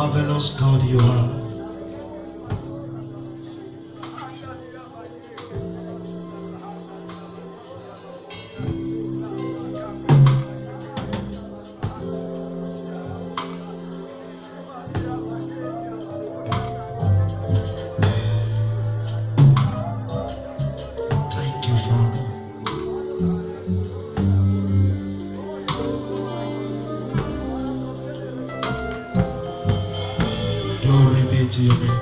marvelous God you are. Thank you, Father. Glory be to your name.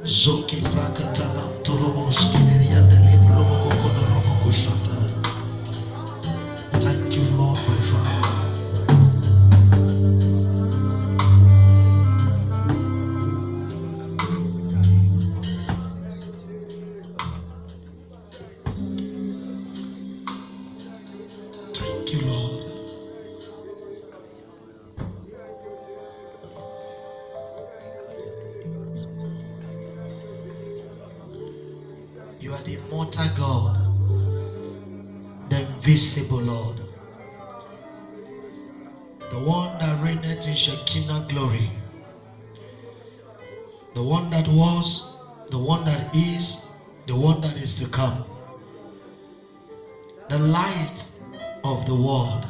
Zoke prakatana toromo skineria de libro kokono koshata. Thank you, Lord, my Father. Thank you, Lord. You are the immortal God, the invisible Lord, the one that reigneth in Shekinah glory, the one that was, the one that is, the one that is to come, the light of the world,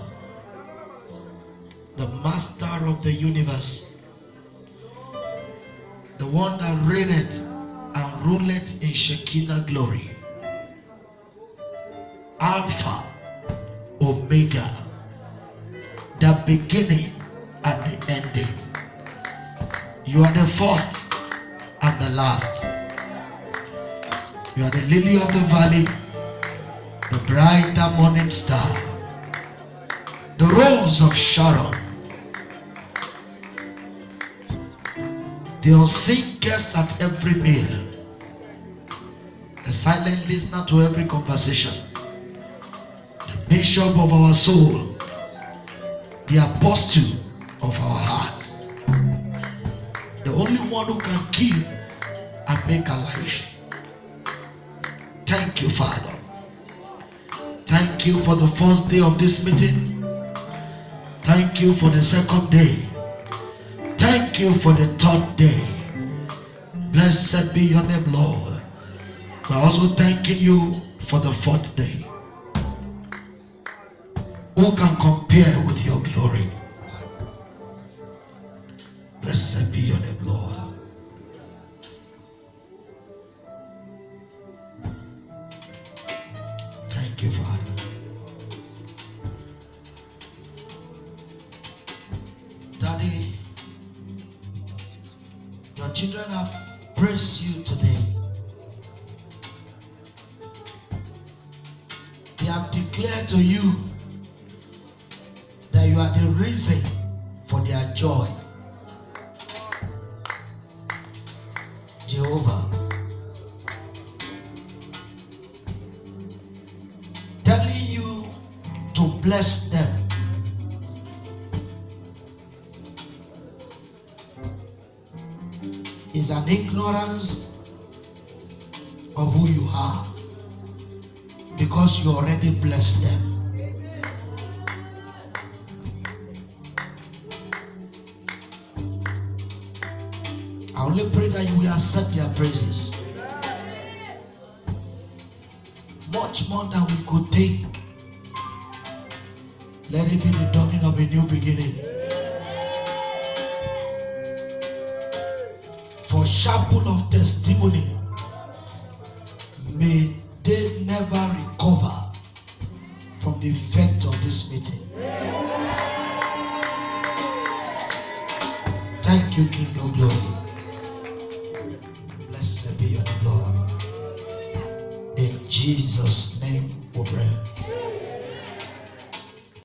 the master of the universe, the one that reigneth and ruleth in Shekinah glory, Alpha, Omega, the beginning and the ending. You are the first and the last. You are the lily of the valley, the brighter morning star, the rose of Sharon, the unseen guest at every meal, the silent listener to every conversation, the bishop of our soul, the apostle of our heart, the only one who can kill and make alive. Thank you, Father. Thank you for the first day of this meeting. Thank you for the second day. Thank you for the third day. Blessed be your name, Lord. We're also thanking you for the fourth day. Who can compare with your glory? Blessed be your name, Lord. Thank you, Father. Daddy, your children have praised you today. They have declared to you that you are the reason for their joy. Jehovah, telling you to bless them. Is an ignorance of who you are, because you already blessed them. I only pray that you will accept their praises much more than we could think. Let it be the dawning of a new beginning. For sharp of testimony, may they never recover from the effect of this meeting. Thank you, King of Glory. Blessed be your name, Lord. In Jesus' name we pray.